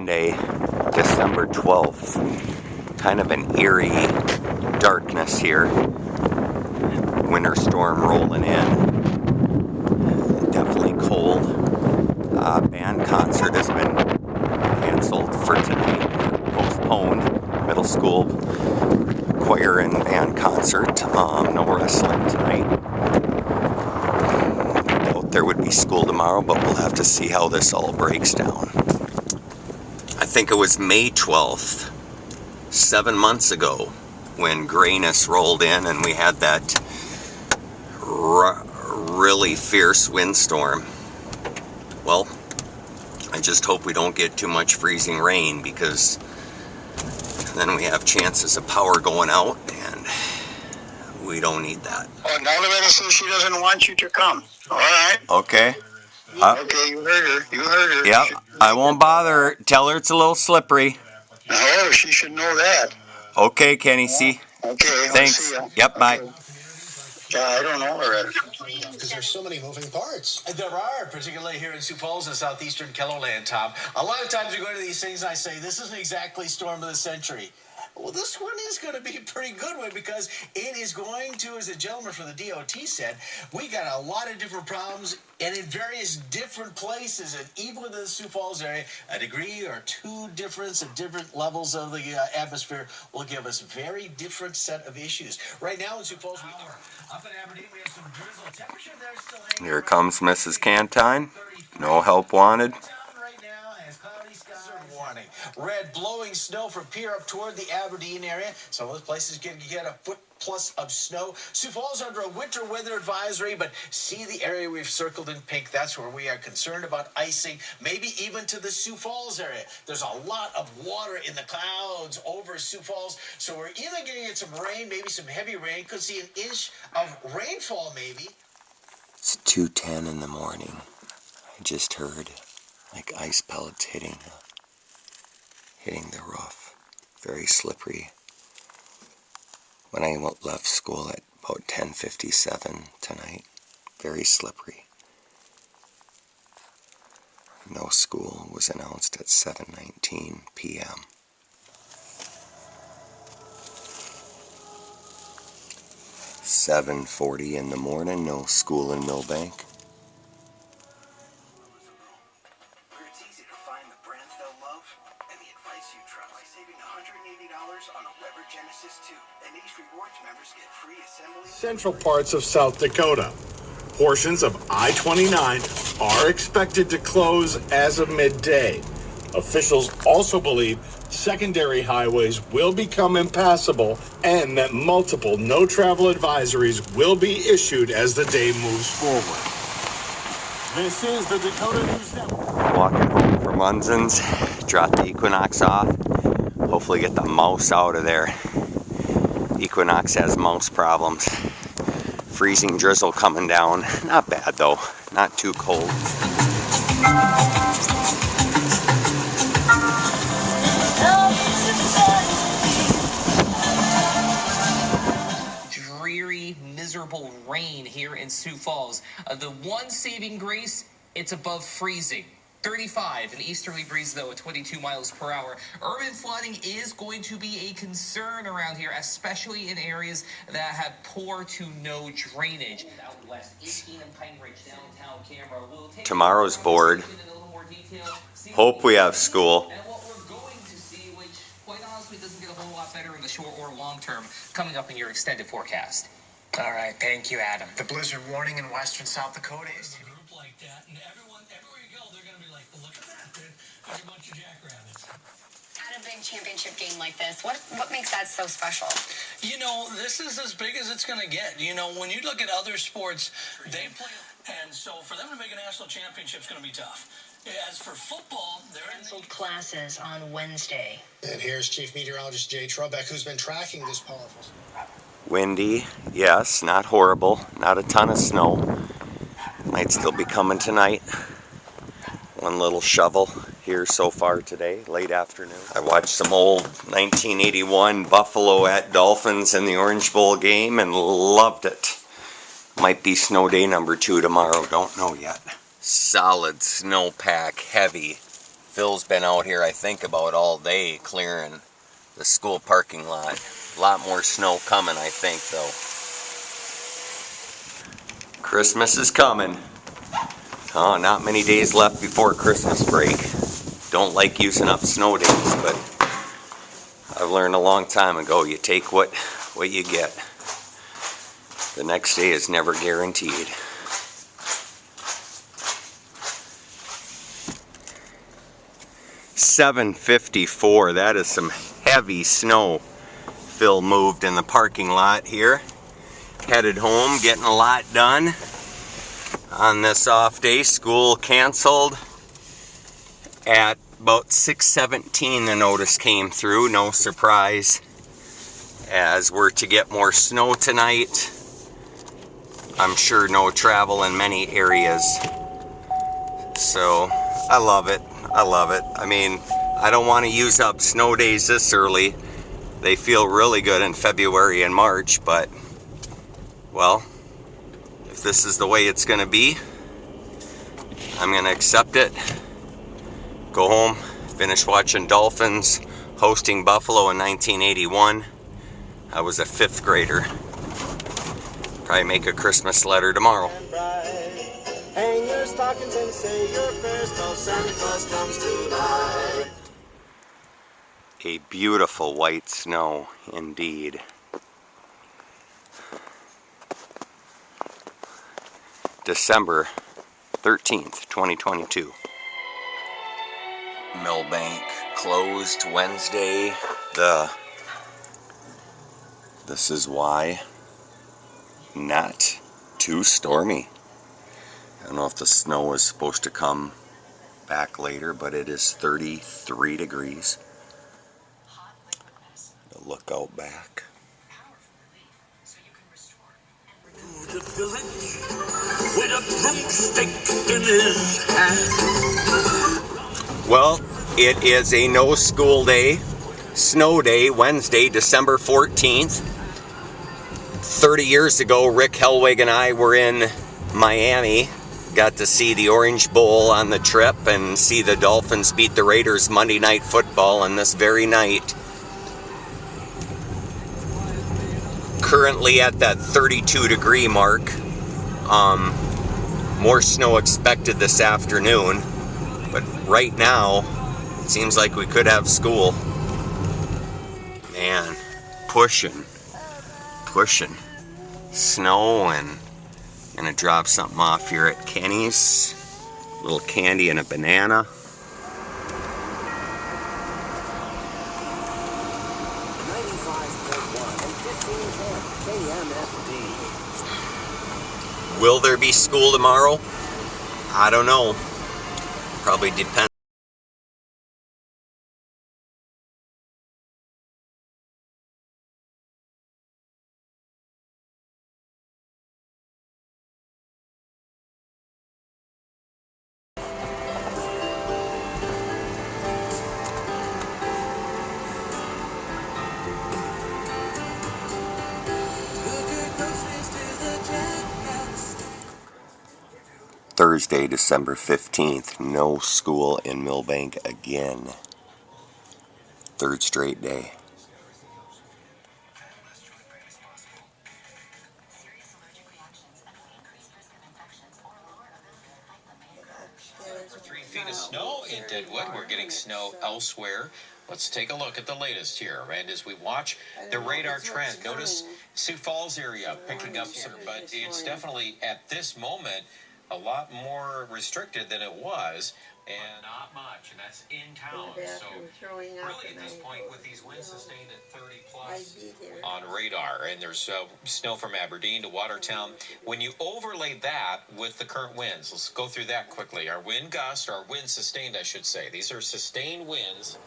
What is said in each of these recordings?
Monday, December 12th. Kind of an eerie darkness here. Winter storm rolling in. Definitely cold. Band concert has been canceled for tonight. Postponed. Middle school choir and band concert. No wrestling tonight. There would be school tomorrow, but we'll have to see how this all breaks down. I think it was May 12th, 7 months ago, when grayness rolled in and we had that really fierce windstorm. Well, I just hope we don't get too much freezing rain, because then we have chances of power going out, and we don't need that. Oh, now Loretta says she doesn't want you to come. All right. Okay. Okay, you heard her. You heard her. Yep. I won't bother her. Tell her it's a little slippery. Oh, she should know that. Okay, Kenny. See. Okay. Thanks. See ya. Yep. Bye. Okay. I don't know, Loretta. Because there's so many moving parts. There are, particularly here in Sioux Falls in southeastern Kelloland, Tom. A lot of times we go to these things and I say, this isn't exactly storm of the century. Well, this one is going to be a pretty good one, because it is going to, as a gentleman from the DOT said, we got a lot of different problems and in various different places, and even within the Sioux Falls area, a degree or two difference at different levels of the atmosphere will give us a very different set of issues. Right now in Sioux Falls, we are up in Aberdeen. We have some drizzle. Temperature there still hanging. Here comes Mrs. Cantine. No help wanted. Warning. Red blowing snow from Pierre up toward the Aberdeen area. Some of those places can get a foot plus of snow. Sioux Falls under a winter weather advisory, but see the area we've circled in pink. That's where we are concerned about icing, maybe even to the Sioux Falls area. There's a lot of water in the clouds over Sioux Falls, so we're either going to get some rain, maybe some heavy rain. Could see an inch of rainfall maybe. It's 2:10 in the morning. I just heard like ice pellets hitting the roof. Very slippery. When I left school at about 10:57 tonight, very slippery. No school was announced at 7:19 p.m. $7:40 in the morning, no school in Millbank. Central parts of South Dakota. Portions of I-29 are expected to close as of midday. Officials also believe secondary highways will become impassable and that multiple no-travel advisories will be issued as the day moves forward. This is the Dakota News Network. Walking home from Munzon's, drop the Equinox off. Hopefully get the mouse out of there. Equinox has mouse problems. Freezing drizzle coming down. Not bad though, not too cold. Dreary, miserable rain here in Sioux Falls. The one saving grace, it's above freezing. 35, an easterly breeze though at 22 miles per hour. Urban flooding is going to be a concern around here, especially in areas that have poor to no drainage. Out west, 18 and Pine Ridge, downtown camera. We'll take Tomorrow's board. Hope we have school. And what we're going to see, which quite honestly doesn't get a whole lot better in the short or long term, coming up in your extended forecast. All right, thank you, Adam. The blizzard warning in western South Dakota is... A group like that, and everywhere you go, they're going to be like, well, look at that. There's a bunch of jackrabbits. At a big championship game like this, what makes that so special? You know, this is as big as it's going to get. You know, when you look at other sports, they play, and so for them to make a national championship is going to be tough. As for football, they're canceled classes on Wednesday. And here's Chief Meteorologist Jay Trubeck, who's been tracking this powerful... Windy, yes, not horrible, not a ton of snow. Might still be coming tonight. One little shovel here so far today, late afternoon. I watched some old 1981 Buffalo at Dolphins in the Orange Bowl game and loved it. Might be snow day number 2 tomorrow, don't know yet. Solid snowpack, heavy, Phil's been out here, I think, about all day clearing the school parking lot. A lot more snow coming, I think, though. Christmas is coming. Oh, not many days left before Christmas break. Don't like using up snow days, but I've learned a long time ago, you take what you get. The next day is never guaranteed. $7.54, that is some heavy snow Phil moved in the parking lot here. Headed home, getting a lot done on this off day. School canceled at about 6:17. The notice came through, no surprise, as we're to get more snow tonight. I'm sure no travel in many areas. So I love it. I love it. I mean, I don't want to use up snow days this early. They feel really good in February and March, but well, if this is the way it's going to be, I'm going to accept it. Go home, finish watching Dolphins hosting Buffalo in 1981. I was a 5th grader. Probably make a Christmas letter tomorrow. Hang your stockings and say your prayers till Santa Claus comes tonight. A beautiful white snow indeed. December 13th, 2022. Millbank closed Wednesday. This is why. Not too stormy. I don't know if the snow is supposed to come back later, but it is 33 degrees. The lookout back. The village with a broomstick in his hand. Well, it is a no school day, snow day, Wednesday, December 14th. 30 years ago, Rick Helwig and I were in Miami. Got to see the Orange Bowl on the trip and see the Dolphins beat the Raiders Monday Night Football on this very night. Currently at that 32 degree mark. More snow expected this afternoon, but right now it seems like we could have school. Man, pushing snow, and gonna drop something off here at Kenny's. A little candy and a banana. Will there be school tomorrow? I don't know. Probably depends. Thursday, December 15th, no school in Millbank again. 3rd straight day. For 3 feet of snow in Deadwood. We're getting snow elsewhere. Let's take a look at the latest here. And as we watch the radar trend, notice Sioux Falls area picking up some, but it's definitely at this moment a lot more restricted than it was, and not much, and that's in town. So really at this point, with these winds sustained at 30 plus on radar, and there's snow from Aberdeen to Watertown. When you overlay that with the current winds, let's go through that quickly. Our wind gusts, our wind sustained, I should say. These are sustained winds.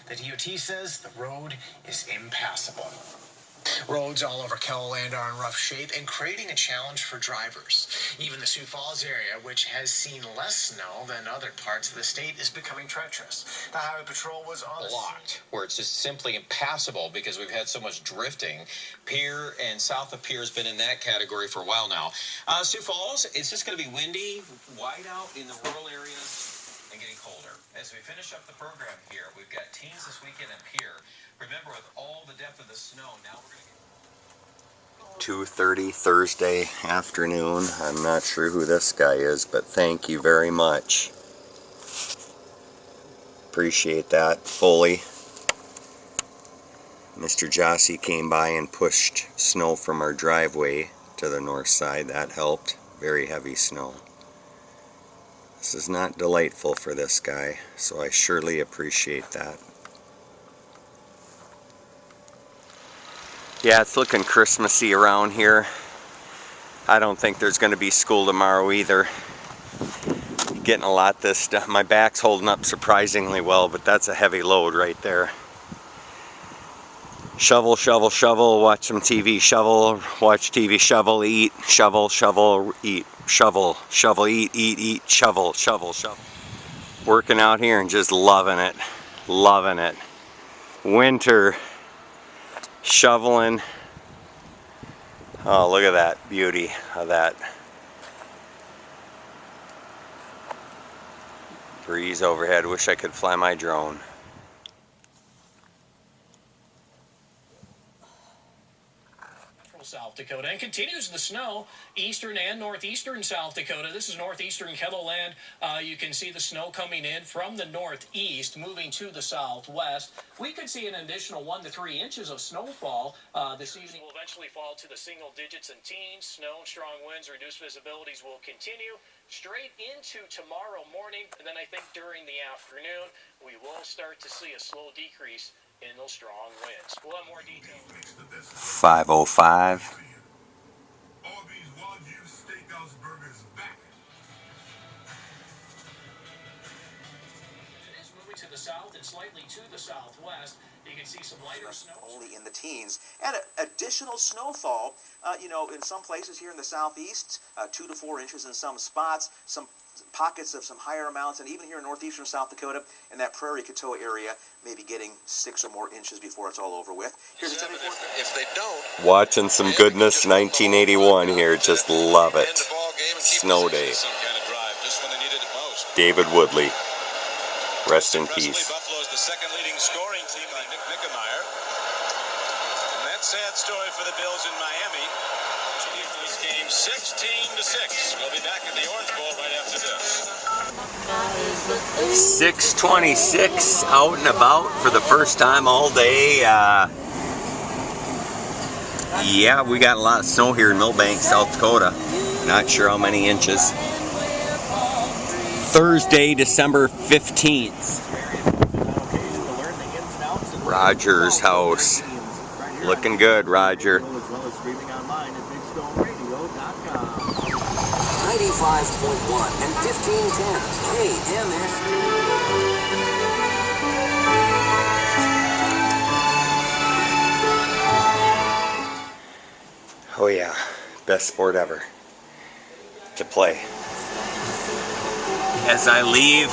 The DOT says the road is impassable. Roads all over KELOLAND are in rough shape and creating a challenge for drivers. Even the Sioux Falls area, which has seen less snow than other parts of the state, is becoming treacherous. The Highway Patrol was on blocked, where it's just simply impassable because we've had so much drifting. Pierre and south of Pierre has been in that category for a while now. Sioux Falls, it's just going to be windy, white out in the rural areas, and getting colder. As we finish up the program here, we've got teams this weekend in Pierre. Remember, with all the depth of the snow, now we're going to get 2:30 Thursday afternoon. I'm not sure who this guy is, but thank you very much. Appreciate that fully. Mr. Jossie came by and pushed snow from our driveway to the north side. That helped. Very heavy snow. This is not delightful for this guy, so I surely appreciate that. Yeah, it's looking Christmassy around here. I don't think there's going to be school tomorrow either. Getting a lot this stuff. My back's holding up surprisingly well, but that's a heavy load right there. Shovel, shovel, shovel, watch some TV, shovel, watch TV, shovel, eat, shovel, shovel, eat, shovel, shovel, eat, shovel, shovel, shovel. Working out here and just loving it. Loving it. Winter. Shoveling. Oh, look at that beauty of that. Breeze overhead. Wish I could fly my drone. South Dakota, and continues the snow eastern and northeastern South Dakota. This is northeastern KELOLAND. You can see the snow coming in from the northeast, moving to the southwest. We could see an additional 1 to 3 inches of snowfall this evening. Will eventually fall to the single digits and teens. Snow, strong winds, reduced visibilities will continue straight into tomorrow morning, and then I think during the afternoon we will start to see a slow decrease in those strong winds. We'll have more details. 5:05. Arby's Wagyu Steakhouse Burgers back. It is moving to the south and slightly to the southwest. You can see some lighter snow. Only in the teens. And additional snowfall, in some places here in the southeast, 2 to 4 inches in some spots, some pockets of some higher amounts, and even here in northeastern South Dakota, in that Prairie Coteau area, maybe getting 6 or more inches before it's all over with. Here's a 74. If they don't, Watching some goodness 1981 here. Just love it. Snow day. David Woodley. Rest in peace. Buffalo's the second leading scoring team by Nick Mickemeyer. And that's sad story for the Bills in Miami. This game 16-6. We'll be back at the Orange Bowl right after this. 6:26 out and about for the first time all day. Yeah, we got a lot of snow here in Millbank, South Dakota. Not sure how many inches. Thursday, December 15th. Roger's house. Looking good, Roger. 95.1 and 1510 KMSP. Oh yeah, best sport ever to play. As I leave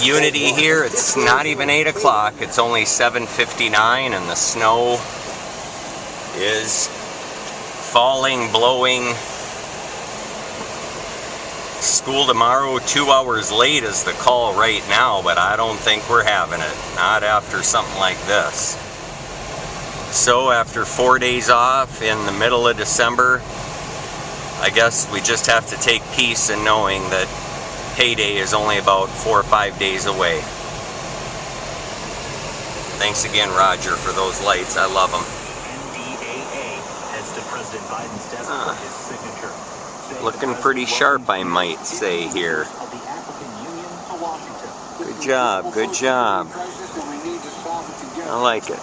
Unity here, it's not even 8 o'clock, it's only 7:59 and the snow is falling, blowing. School tomorrow, 2 hours late is the call right now, but I don't think we're having it. Not after something like this. So after 4 days off in the middle of December, I guess we just have to take peace in knowing that payday is only about 4 or 5 days away. Thanks again, Roger, for those lights. I love them. NDAA heads to President Biden's desk for his signature. Looking pretty sharp, I might say here. Good job, good job. I like it.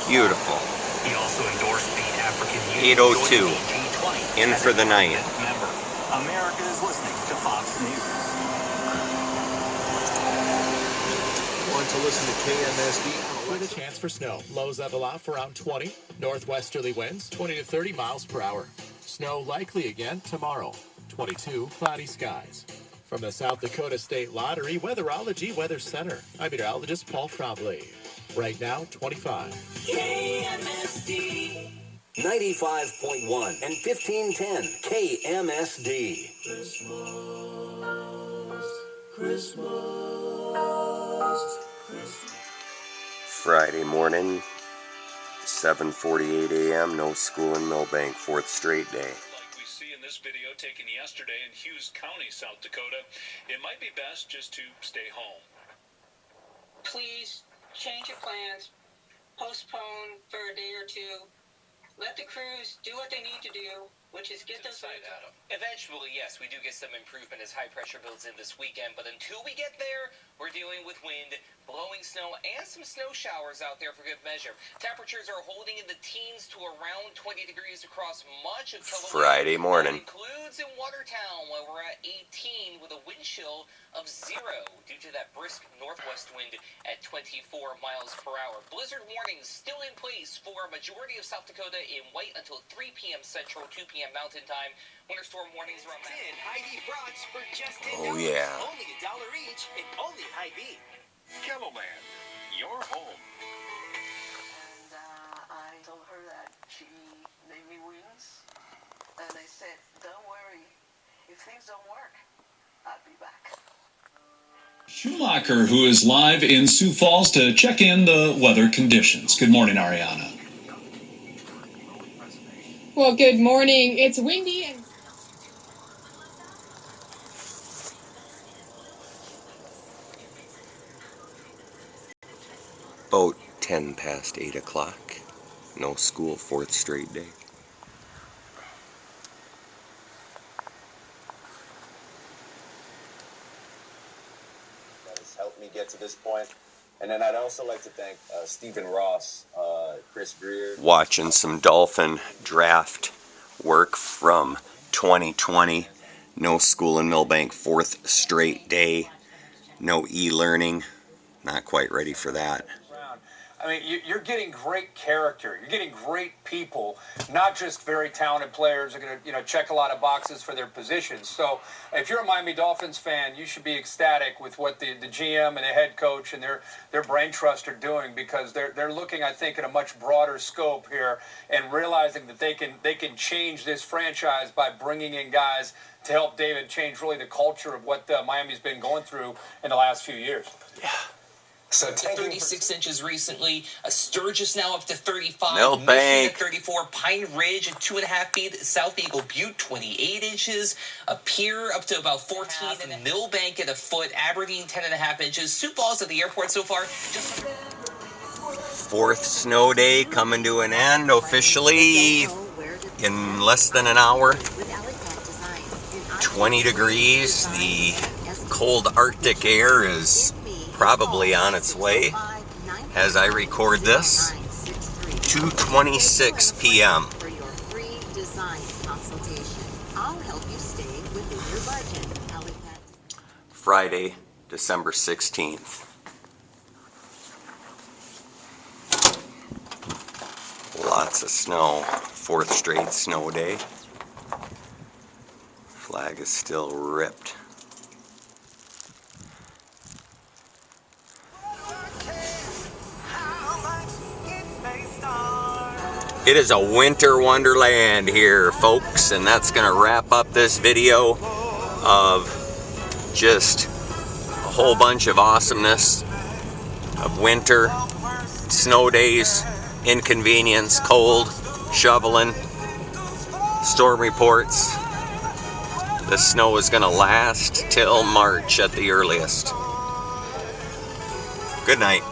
Beautiful. He also endorsed the African Union. 8:02. In for the night. America is listening to Fox News. listening to KMSD with a chance for snow. Lows level off around 20. Northwesterly winds 20 to 30 miles per hour. Snow likely again tomorrow. 22 cloudy skies. From the South Dakota State Lottery Weatherology Weather Center, I'm meteorologist Paul Trombley. Right now, 25. KMSD 95.1 and 1510 KMSD. Friday morning, 7:48 a.m., no school in Millbank, 4th straight day. Like we see in this video taken yesterday in Hughes County, South Dakota, it might be best just to stay home. Please change your plans, postpone for a day or two. Let the crews do what they need to do, which is get those sites out. Eventually, yes, we do get some improvement as high pressure builds in this weekend, but until we get there, we're dealing with wind, blowing snow, and some snow showers out there for good measure. Temperatures are holding in the teens to around 20 degrees across much of Keller. Friday morning. That includes in Watertown, where we're at 18 with a wind chill of 0 due to that brisk northwest wind at 24 miles per hour. Blizzard warnings still in place for a majority of South Dakota in white until 3 p.m. Central, 2 p.m. Mountain Time. Winter storm warnings around that. Heidi Brats for just Oh, yeah. Only $1 each and only at Hy-Vee. Kettleland, your home. And I told her that she made me wings. And I said, don't worry. If things don't work, I'll be back. Schumacher, who is live in Sioux Falls to check in the weather conditions. Good morning, Ariana. Well, good morning. It's windy and About 10 past 8 o'clock. No school, 4th straight day. That has helped me get to this point. And then I'd also like to thank Stephen Ross, Chris Greer. Watching some Dolphin draft work from 2020. No school in Millbank, 4th straight day. No e-learning. Not quite ready for that. I mean, you're getting great character. You're getting great people, not just very talented players who are going to, check a lot of boxes for their positions. So if you're a Miami Dolphins fan, you should be ecstatic with what the GM and the head coach and their brain trust are doing, because they're looking, I think, at a much broader scope here and realizing that they can change this franchise by bringing in guys to help David change really the culture of what Miami's been going through in the last few years. Yeah. So 36 inches recently. Sturgis now up to 35. Millbank. Mission at 34. Pine Ridge at 2.5 feet. South Eagle Butte 28 inches. Pier up to about 14. And Millbank at a foot. Aberdeen 10.5 inches. Sioux Falls at the airport so far. 4th snow day coming to an end officially in less than an hour. 20 degrees. The cold Arctic air is probably on its way as I record this. 2:26 p.m. For your free design consultation. I'll help you stay within your budget. Friday, December 16th. Lots of snow. 4th straight snow day. Flag is still ripped. It is a winter wonderland here, folks, and that's going to wrap up this video of just a whole bunch of awesomeness of winter, snow days, inconvenience, cold, shoveling, storm reports. The snow is going to last till March at the earliest. Good night.